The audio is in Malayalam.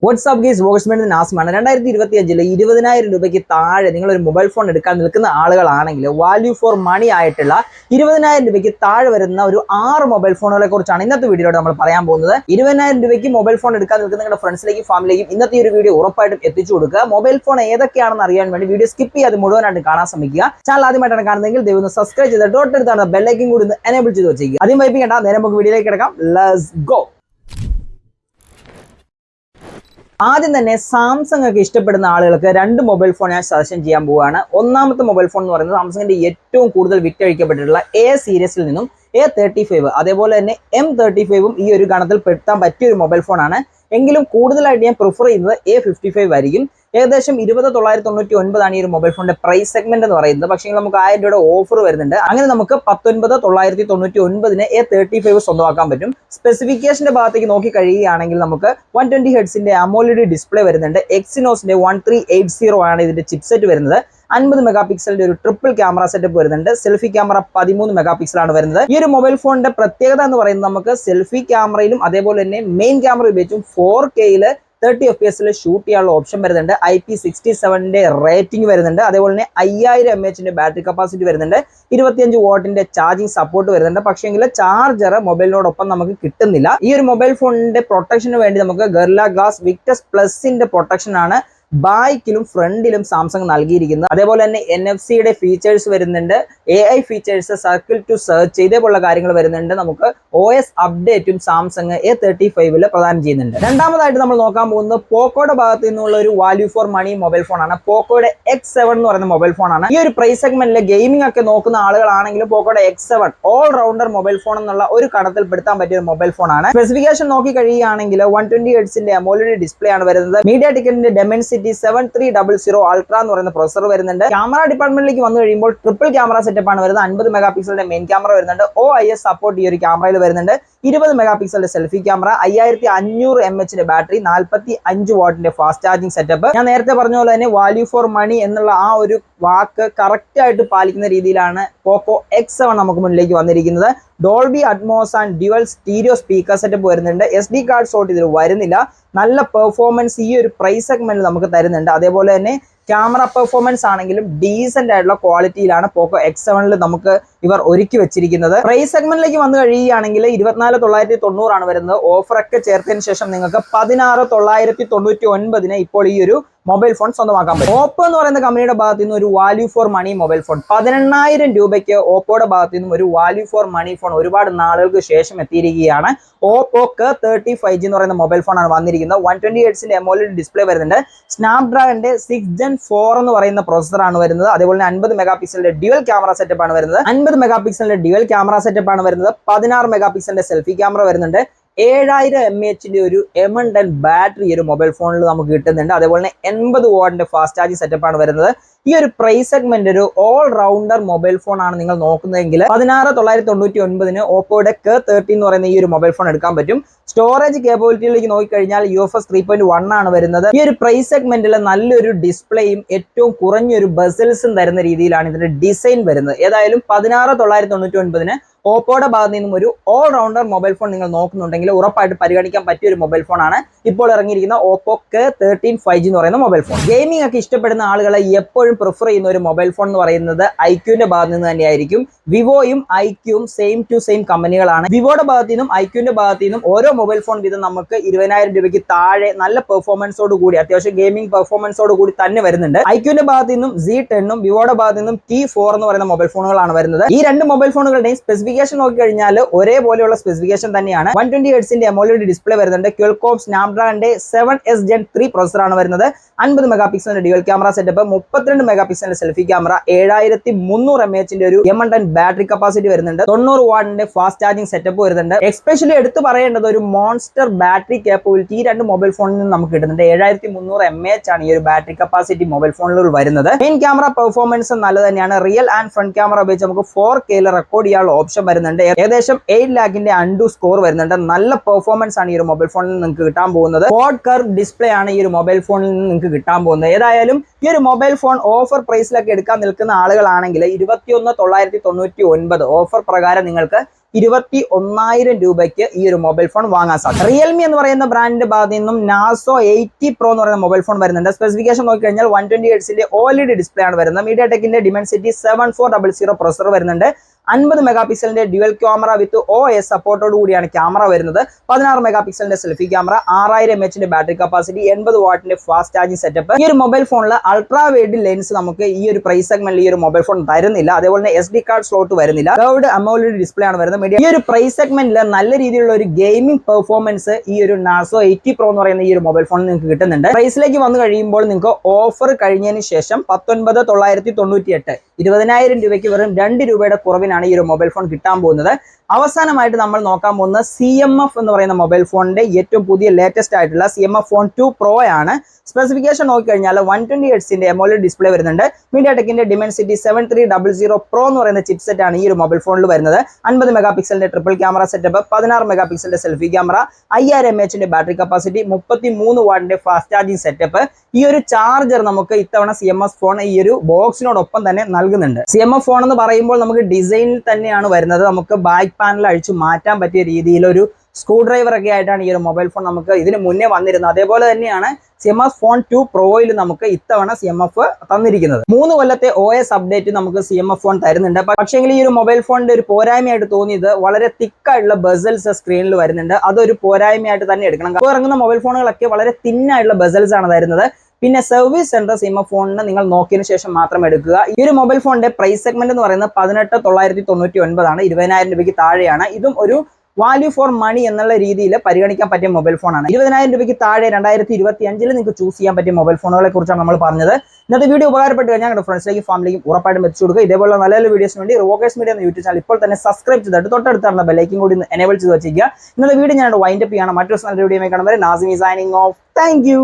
വാട്സ്ആപ്പ് ഗീസ് വോയിസ്മെന്റ് നാസ്മാണ് 2025 20,000 രൂപയ്ക്ക് താഴെ നിങ്ങൾ ഒരു മൊബൈൽ ഫോൺ എടുക്കാൻ നിൽക്കുന്ന ആളുകളാണെങ്കിൽ വാല്യൂ ഫോർ മണി ആയിട്ടുള്ള 20,000 രൂപയ്ക്ക് താഴെ വരുന്ന ഒരു 6 മൊബൈൽ ഫോണുകളെ കുറിച്ചാണ് ഇന്നത്തെ വീഡിയോയിൽ നമ്മൾ പറയാൻ പോകുന്നത്. 20,000 രൂപയ്ക്ക് മൊബൈൽ ഫോൺ എടുക്കാൻ നിൽക്കുന്ന നിങ്ങളുടെ ഫ്രണ്ട്സിലേക്കും ഫാമിലിയിലേക്കും ഇന്നത്തെ ഒരു വീഡിയോ ഉറപ്പായിട്ടും എത്തിച്ചു കൊടുക്കുക. മൊബൈൽ ഫോൺ ഏതൊക്കെയാണെന്ന് അറിയാൻ വേണ്ടി വീഡിയോ സ്കിപ്പ് ചെയ്യാതെ മുഴുവനായിട്ട് കാണാൻ ശ്രമിക്കുക. ചാനൽ ആദ്യമായിട്ടാണ് കാണുന്നതെങ്കിൽ ദയവ് സബ്സ്ക്രൈബ് ചെയ്ത് തൊട്ടടുത്താണ് ബെല്ലൈക്കൻ കൂടി എനേബിൾ ചെയ്ത് വെച്ചേക്കുക. ആദ്യം വൈപ്പിക്കേണ്ട, നേരെ നമുക്ക് വീഡിയോയിലേക്ക് കിടക്കാം. Let's go. ആദ്യം തന്നെ സാംസങ് ഒക്കെ ഇഷ്ടപ്പെടുന്ന ആളുകൾക്ക് രണ്ട് മൊബൈൽ ഫോൺ ഞാൻ സജഷൻ ചെയ്യാൻ പോവുകയാണ്. ഒന്നാമത്തെ മൊബൈൽ ഫോൺ എന്ന് പറയുന്നത് സാംസങ്ങിന്റെ ഏറ്റവും കൂടുതൽ വിറ്റഴിക്കപ്പെട്ടിട്ടുള്ള എ സീരീസിൽ നിന്നും A35 അതേപോലെ തന്നെ M35 ഈ ഒരു ഗണത്തിൽ പെടുത്താൻ പറ്റിയ ഒരു മൊബൈൽ ഫോണാണ്. എങ്കിലും കൂടുതലായിട്ട് ഞാൻ പ്രിഫർ ചെയ്യുന്നത് A55 ആയിരിക്കും. ഏകദേശം 20,999 ഈ ഒരു മൊബൈൽ ഫോണിന്റെ പ്രൈസ് സെഗ്മെന്റ് എന്ന് പറയുന്നത്. പക്ഷേ നമുക്ക് 1000 രൂപയുടെ ഓഫർ വരുന്നുണ്ട്. അങ്ങനെ നമുക്ക് 19,999 A35 സ്വന്തമാക്കാൻ പറ്റും. സ്പെസിഫിക്കേഷന്റെ ഭാഗത്തേക്ക് നോക്കി കഴിയുകയാണെങ്കിൽ നമുക്ക് 120 ഹെർട്സിന്റെ AMOLED ഡിസ്പ്ലേ വരുന്നുണ്ട്. എക്സിനോസിന്റെ 1380 ആണ് ഇതിന്റെ ചിപ്സെറ്റ് വരുന്നത്. 50 മെഗാ പിക്സലിന്റെ ഒരു ട്രിപ്പിൾ ക്യാമറ സെറ്റപ്പ് വരുന്നുണ്ട്. സെൽഫി ക്യാമറ 13 മെഗാ പിക്സലാണ് വരുന്നത്. ഈ ഒരു മൊബൈൽ ഫോണിന്റെ പ്രത്യേകത എന്ന് പറയുന്നത് നമുക്ക് സെൽഫി ക്യാമറയിലും അതേപോലെ തന്നെ മെയിൻ ക്യാമറ ഉപയോഗിച്ചും 4K 30 FPS ഷൂട്ട് ചെയ്യാനുള്ള ഓപ്ഷൻ വരുന്നുണ്ട്. IP67 റേറ്റിംഗ് വരുന്നുണ്ട്. അതേപോലെ തന്നെ 5000 mAh ബാറ്ററി കപ്പാസിറ്റി വരുന്നുണ്ട്. 25 വാട്ടിന്റെ ചാർജിങ് സപ്പോർട്ട് വരുന്നുണ്ട്. പക്ഷേങ്കിൽ ചാർജർ മൊബൈലിനോടൊപ്പം നമുക്ക് കിട്ടുന്നില്ല. ഈ ഒരു മൊബൈൽ ഫോണിന്റെ പ്രൊട്ടക്ഷന് വേണ്ടി നമുക്ക് ഗർല ഗ്ലാസ് വിക്ടസ് പ്ലസിന്റെ പ്രൊട്ടക്ഷൻ ആണ് ബാക്കിലും ഫ്രണ്ടിലും സാംസങ് നൽകിയിരിക്കുന്നത്. അതേപോലെ തന്നെ NFC ഫീച്ചേഴ്സ് വരുന്നുണ്ട്. AI features, circle to search ഇതേപോലുള്ള കാര്യങ്ങൾ വരുന്നുണ്ട്. നമുക്ക് OS അപ്ഡേറ്റും സാംസങ് A35 പ്രദാനം ചെയ്യുന്നുണ്ട്. രണ്ടാമതായിട്ട് നമ്മൾ നോക്കാൻ പോകുന്നത് പോക്കോയുടെ ഭാഗത്ത് നിന്നുള്ള ഒരു വാല്യൂ ഫോർ മണി മൊബൈൽ ഫോണാണ്. പോക്കോയുടെ X7 എന്ന് പറയുന്ന മൊബൈൽ ഫോണാണ്. ഈ ഒരു പ്രൈസ് സെഗ്മെന്റിൽ ഗെയിമിംഗ് ഒക്കെ നോക്കുന്ന ആളുകളാണെങ്കിലും പോക്കോയുടെ X7 all rounder mobile phone എന്നുള്ള ഒരു കടത്തിൽ പെടുത്താൻ പറ്റിയ ഒരു മൊബൈൽ ഫോണാണ്. സ്പെസിഫിക്കേഷൻ നോക്കി കഴിയുകയാണെങ്കിൽ 120 ഹെർട്സിന്റെ AMOLED ഡിസ്പ്ലേ ആണ് വരുന്നത്. MediaTekന്റെ Dimensity 7300 അൾട്ര എന്ന് പറയുന്ന പ്രൊസസർ വരുന്നുണ്ട്. ക്യാമറ ഡിപ്പാർട്ട്മെന്റിലേക്ക് വന്നു കഴിയുമ്പോൾ ട്രിപ്പിൾ ക്യാമറ സെറ്റപ്പ് ആണ് വരുന്നത്. 50 മെഗാ പിക്സലിന്റെ മെയിൻ ക്യാമറ വരുന്നുണ്ട്. OIS സപ്പോർട്ട് ഈ ഒരു ക്യാമറയിൽ വരുന്നുണ്ട്. 20 മെഗാ പിക്സലിന്റെ സെൽഫി ക്യാമറ, 5500 mAh ബാറ്ററി, 45 വാട്ടിന്റെ ഫാസ്റ്റ് ചാർജിങ് സെറ്റപ്പ്. ഞാൻ നേരത്തെ പറഞ്ഞ പോലെ തന്നെ വാല്യൂ ഫോർ മണി എന്നുള്ള ആ ഒരു വാക്ക് കറക്റ്റ് ആയിട്ട് പാലിക്കുന്ന രീതിയിലാണ് പോക്കോ X7 നമുക്ക് മുന്നിലേക്ക് വന്നിരിക്കുന്നത്. Dolby Atmos and dual stereo speaker setup വരുന്നുണ്ട്. SD കാർഡ് സോട്ട് ഇതിൽ വരുന്നില്ല. നല്ല പെർഫോമൻസ് ഈ ഒരു പ്രൈസ് സെഗ്മെന്റിൽ നമുക്ക് തരുന്നുണ്ട്. അതേപോലെ തന്നെ ക്യാമറ പെർഫോമൻസ് ആണെങ്കിലും ഡീസന്റ് ആയിട്ടുള്ള ക്വാളിറ്റിയിലാണ് പോക്കോ X7 നമുക്ക് ഇവർ ഒരുക്കി വെച്ചിരിക്കുന്നത്. പ്രൈസ് സെഗ്മെന്റിലേക്ക് വന്നു കഴിയുകയാണെങ്കിൽ 24,990 ആണ് വരുന്നത്. ഓഫറൊക്കെ ചേർത്തതിന് ശേഷം നിങ്ങൾക്ക് 16,999 ഇപ്പോൾ ഈ ഒരു മൊബൈൽ ഫോൺ സ്വന്തമാക്കാൻ പറ്റും. ഓപ്പോ എന്ന് പറയുന്ന കമ്പനിയുടെ ഭാഗത്തു നിന്ന് ഒരു value for money mobile phone 18,000 രൂപയ്ക്ക് ഓപ്പോയുടെ ഭാഗത്തു നിന്നും ഒരു വാല്യൂ ഫോർ മണി ഫോൺ ഒരുപാട് നാളുകൾക്ക് ശേഷം എത്തിയിരിക്കുകയാണ്. ഓപ്പോക്ക് 35G എന്ന് പറയുന്ന മൊബൈൽ ഫോൺ ആണ് വന്നിരിക്കുന്നത്. 120 ഹെർട്സിന്റെ AMOLED ഡിസ്പ്ലേ വരുന്നുണ്ട്. സ്നാപ്ഡ്രാഗന്റെ 6 Gen 4 എന്ന് പറയുന്ന പ്രൊസസർ ആണ് വരുന്നത്. അതേപോലെ 50 മെഗാ പിക്സലിന്റെ ഡ്യുവൽ ക്യാമറ സെറ്റപ്പ് ആണ് വരുന്നത്. 50 മെഗാ പിക്സലിന്റെ ഡ്യുവൽ ക്യാമറ സെറ്റപ്പ് ആണ് വരുന്നത്. 16 മെഗാ പിക്സലിന്റെ സെൽഫി ക്യാമറ വരുന്നുണ്ട്. 7000 mAh ഒരു M10 ബാറ്ററി ഒരു മൊബൈൽ ഫോണിൽ നമുക്ക് കിട്ടുന്നുണ്ട്. അതേപോലെ തന്നെ 80 വാട്ടിന്റെ ഫാസ്റ്റ് ചാർജിങ് സെറ്റപ്പ് ആണ് വരുന്നത്. ഈ ഒരു പ്രൈസ് സെഗ്മെന്റ് ഒരു ഓൾ റൗണ്ടർ മൊബൈൽ ഫോൺ ആണ് നിങ്ങൾ നോക്കുന്നതെങ്കിൽ 16,999 ഓപ്പോയുടെ K30 എന്ന് പറയുന്ന ഈ ഒരു മൊബൈൽ ഫോൺ എടുക്കാൻ പറ്റും. സ്റ്റോറേജ് കേപ്പബിലിറ്റിയിലേക്ക് നോക്കിക്കഴിഞ്ഞാൽ UFS 3.1 ആണ് വരുന്നത്. ഈ ഒരു പ്രൈസ് സെഗ്മെന്റിൽ നല്ലൊരു ഡിസ്പ്ലേയും ഏറ്റവും കുറഞ്ഞൊരു ബസൽസും തരുന്ന രീതിയിലാണ് ഇതിന്റെ ഡിസൈൻ വരുന്നത്. ഏതായാലും 16,999 ഓപ്പോയുടെ ഭാഗത്ത് നിന്നും ഒരു ഓൾ റൗണ്ടർ മൊബൈൽ ഫോൺ നിങ്ങൾ നോക്കുന്നുണ്ടെങ്കിൽ ഉറപ്പായിട്ട് പരിഗണിക്കാൻ പറ്റിയ ഒരു മൊബൈൽ ഫോണാണ് ഇപ്പോൾ ഇറങ്ങിയിരിക്കുന്ന ഓപ്പോ K13 5G എന്ന് പറയുന്ന മൊബൈൽ ഫോൺ. ഗെയിമിംഗ് ഒക്കെ ഇഷ്ടപ്പെടുന്ന ആളുകളെ എപ്പോഴും പ്രിഫർ ചെയ്യുന്ന ഒരു മൊബൈൽ ഫോൺ എന്ന് പറയുന്നത് ഐക്യൂന്റെ ഭാഗത്ത് നിന്ന് തന്നെയായിരിക്കും. വിവോയും ഐക്യൂയും സെയിം ടു സെയിം കമ്പനികളാണ്. വിവോയുടെ ഭാഗത്തു നിന്നും ഐക്യൂന്റെ ഭാഗത്തു നിന്നും ഓരോ മൊബൈൽ ഫോൺ വീതം നമുക്ക് 20,000 രൂപയ്ക്ക് താഴെ നല്ല പെർഫോമൻസോട് കൂടി അത്യാവശ്യം ഗെയിമിംഗ് പെർഫോമൻസോട് കൂടി തന്നെ വരുന്നുണ്ട്. ഐക്യൂന്റെ ഭാഗത്ത് നിന്നും Z10 വിവോയുടെ ഭാഗത്ത് നിന്നും T4 എന്ന് പറയുന്ന മൊബൈൽ ഫോണുകളാണ് വരുന്നത്. ഈ രണ്ട് മൊബൈൽ ഫോണുകളുടെയും സ്പെസിഫിക്കേഷൻ നോക്കിക്കഴിഞ്ഞാൽ ഒരേപോലെയുള്ള സ്പെസിഫിക്കേഷൻ തന്നെയാണ്. 120 ഹെർട്സിന്റെ AMOLED ഡിസ്പ്ലേ വരുന്നുണ്ട്. ക്വാൽകോം സ്നാപ്ഡ്രാഗന്റെ 7S Gen 3 പ്രൊസസർ ആണ് വരുന്നത്. 50 മെഗാ പിക്സലിന്റെ ഡ്യുവൽ ക്യാമറ സെറ്റപ്പ്, 32 മെഗാ പിക്സലിന്റെ സെൽഫി ക്യാമറ, 7300 mAh ഒരു M10 ബാറ്ററി കപ്പാസിറ്റി വരുന്നുണ്ട്. 90 വാട്ടിന്റെ ഫാസ്റ്റ് ചാർജിങ് സെറ്റപ്പ് വരുന്നുണ്ട്. എക്സ്പെഷ്യലി എടുത്തു പറയേണ്ടത് ഒരു മോൺസ്റ്റർ ബാറ്ററി കേപ്പബിലിറ്റി ഈ രണ്ട് മൊബൈൽ ഫോണിൽ നിന്ന് നമുക്ക് കിട്ടുന്നുണ്ട്. 7300 mAh ആണ് ഈ ഒരു ബാറ്ററി കപ്പാസിറ്റി മൊബൈൽ ഫോണിൽ വരുന്നത്. മെയിൻ ക്യാമറ പെർഫോമൻസ് നല്ല തന്നെയാണ്. റിയൽ ആൻഡ് ഫ്രണ്ട് ക്യാമറ ഉപയോഗിച്ച് നമുക്ക് 4K റെക്കോർഡ് ചെയ്യാനുള്ള ഓപ്ഷൻ വരുന്നുണ്ട്. ഏകദേശം 8 lakhന്റെ അൺഡു സ്കോർ വരുന്നുണ്ട്. നല്ല പെർഫോമൻസ് ആണ് ഈ ഒരു മൊബൈൽ ഫോണിൽ നിങ്ങൾക്ക് കിട്ടാൻ പോകുന്നത് ക്വാഡ് കർവ് ഡിസ്പ്ലേ ആണ് ഈ ഒരു മൊബൈൽ ഫോണിൽ നിന്ന് നിങ്ങൾക്ക് കിട്ടാൻ പോകുന്നത്. ഏതായാലും ഈ ഒരു മൊബൈൽ ഫോൺ ഓഫർ പ്രൈസിലൊക്കെ എടുക്കാൻ നിൽക്കുന്ന ആളുകളാണെങ്കിൽ 21,999 ഓഫർ പ്രകാരം നിങ്ങൾക്ക് 21,000 രൂപയ്ക്ക് ഈ ഒരു മൊബൈൽ ഫോൺ വാങ്ങാൻ സാധിക്കും. റിയൽമി എന്ന് പറയുന്ന ബ്രാൻഡിന്റെ ഭാഗത്തു നിന്നും നാസോ 80 Pro എന്ന് പറയുന്ന മൊബൈൽ ഫോൺ വരുന്നുണ്ട്. സ്പെസിഫിക്കേഷൻ നോക്കിക്കഴിഞ്ഞാൽ 120 Hz OLED ഡിസ്പ്ലേ ആണ് വരുന്നത്. മീഡിയാടെക്കിന്റെ Dimensity 7400 പ്രൊസസർ വരുന്നുണ്ട്. 50 മെഗാ പിക്സലിന്റെ ഡ്യുവൽ ക്യാമറ വിത്ത് OS സപ്പോർട്ടോട് കൂടിയാണ് ക്യാമറ വരുന്നത്. 16 മെഗാ പിക്സലിന്റെ selfie camera, 6000 mAh battery capacity, 80 വാട്ടിന്റെ ഫാസ്റ്റ് ചാർജിംഗ് സെറ്റപ്പ്. ഈ ഒരു മൊബൈൽ ഫോണിൽ അൾട്രാ വൈഡ് ലെൻസ് നമുക്ക് ഈ ഒരു പ്രൈസ് സെഗ്മെന്റിൽ ഈ ഒരു മൊബൈൽ ഫോൺ തരുന്നില്ല. അതേപോലെ തന്നെ SD കാർഡ് സ്ലോട്ട് വരുന്നില്ല. കർവ്ഡ് AMOLED ഡിസ്പ്ലേ ആണ് വരുന്നത്. ഈ ഒരു പ്രൈസ് സെഗ്മെന്റിൽ നല്ല രീതിയിലുള്ള ഒരു ഗെയിമിംഗ് പെർഫോമൻസ് ഈ ഒരു നാസോ 80 Pro എന്ന് പറയുന്ന ഈ ഒരു മൊബൈൽ ഫോണിൽ നിങ്ങൾക്ക് കിട്ടുന്നുണ്ട്. പ്രൈസിലേക്ക് വന്നു കഴിയുമ്പോൾ നിങ്ങൾക്ക് ഓഫർ കഴിഞ്ഞതിന് ശേഷം 19,998 20,000 രൂപയ്ക്ക് വെറും 2 രൂപയുടെ കുറവിനാണ് ഈ ഒരു മൊബൈൽ ഫോൺ കിട്ടാൻ പോകുന്നത്. അവസാനമായിട്ട് നമ്മൾ നോക്കാൻ പോകുന്ന CMF എന്ന് പറയുന്ന മൊബൈൽ ഫോണിന്റെ ഏറ്റവും പുതിയ ലേറ്റസ്റ്റ് ആയിട്ടുള്ള CMF Phone 2 Pro ആണ്. സ്പെസിഫിക്കേഷൻ നോക്കിക്കഴിഞ്ഞാൽ 120 Hz AMOLED ഡിസ്പ്ലേ വരുന്നുണ്ട്. മീഡിയാടെക്കിന്റെ Dimensity 7300 Pro എന്ന് പറയുന്ന ചിപ്സെറ്റ് ആണ് ഈ ഒരു മൊബൈൽ ഫോണിൽ വരുന്നത്. 50 മെഗാ പിക്സലിന്റെ ട്രിപ്പിൾ ക്യാമറ സെറ്റപ്പ്, 16 മെഗാ പിക്സലിന്റെ selfie camera, 5000 mAh battery capacity, 33 വാട്ടിന്റെ ഫാസ്റ്റ് ചാർജിംഗ് സെറ്റപ്പ്. ഈ ഒരു ചാർജർ നമുക്ക് ഇത്തവണ CMF ഫോൺ ഈ ഒരു ബോക്സിനോടൊപ്പം തന്നെ നൽകുന്നുണ്ട്. CMF ഫോൺ എന്ന് പറയുമ്പോൾ നമുക്ക് ഡിസൈനിൽ തന്നെയാണ് വരുന്നത്. നമുക്ക് ബാക്ക് പാനൽ അഴിച്ചു മാറ്റാൻ പറ്റിയ രീതിയിലൊരു സ്ക്രൂ ഡ്രൈവർ ഒക്കെ ആയിട്ടാണ് ഈ ഒരു മൊബൈൽ ഫോൺ നമുക്ക് ഇതിന് മുന്നേ വന്നിരുന്നത്. അതേപോലെ തന്നെയാണ് CMF Phone 2 Proയിൽ നമുക്ക് ഇത്തവണ CMF തന്നിരിക്കുന്നത്. 3 കൊല്ലത്തെ OS അപ്ഡേറ്റ് നമുക്ക് CMF ഫോൺ തരുന്നുണ്ട്. പക്ഷേങ്കിൽ ഈ ഒരു മൊബൈൽ ഫോണിന്റെ ഒരു പോരായ്മയായിട്ട് തോന്നിയത് വളരെ തിക്കായിട്ടുള്ള ബെസൽസ് സ്ക്രീനിൽ വരുന്നുണ്ട്. അതൊരു പോരായ്മയായിട്ട് തന്നെ എടുക്കണം. ഇപ്പോൾ ഇറങ്ങുന്ന മൊബൈൽ ഫോണുകളൊക്കെ വളരെ തിന്നായിട്ടുള്ള ബെസൽസ് ആണ് തരുന്നത്. പിന്നെ സർവീസ് സെന്റർ CMF ഫോണിന് നിങ്ങൾ നോക്കിയതിനു ശേഷം മാത്രം എടുക്കുക. ഈ ഒരു മൊബൈൽ ഫോണിന്റെ പ്രൈസ് സെഗ്മെന്റ് എന്ന് പറയുന്നത് 18,999 ആണ്. 20,000 രൂപയ്ക്ക് താഴെയാണ്. ഇതും ഒരു വാല്യൂ ഫോർ മണി എന്നുള്ള രീതിയിൽ പരിഗണിക്കാൻ പറ്റിയ മൊബൈൽ ഫോണാണ്. 20,000 രൂപയ്ക്ക് താഴെ 2025 നിങ്ങൾക്ക് ചൂസ് ചെയ്യാൻ പറ്റിയ മൊബൈൽ ഫോണുകളെ കുറിച്ചാണ് നമ്മൾ പറഞ്ഞത്. ഇന്നത്തെ വീഡിയോ ഉപകാരപ്പെട്ട് കഴിഞ്ഞാൽ നിങ്ങളുടെ ഫ്രണ്ട്സിലേക്കും ഫാമിലിക്കും ഉറപ്പായിട്ടും എത്തിച്ചു കൊടുക്കുക. ഇതേപോലെ നല്ല നല്ല വീഡിയോസിന് വേണ്ടി റോക്കേഴ്സ് മീഡിയ എന്ന യൂട്യൂബ് ചാനൽ ഇപ്പോൾ തന്നെ സബ്സ്ക്രൈബ് ചെയ്തിട്ട് തൊട്ടടുത്തുള്ള ബെല്ലൈക്കും കൂടി എനേബിൾ ചെയ്ത് വെച്ചിരിക്കുക. ഇന്നത്തെ വീഡിയോ ഞാൻ വൈൻഡപ്പ് ചെയ്യണം. മറ്റൊരു നല്ല വീഡിയോ കാണുമ്പോൾ Nasimi signing off. Thank you.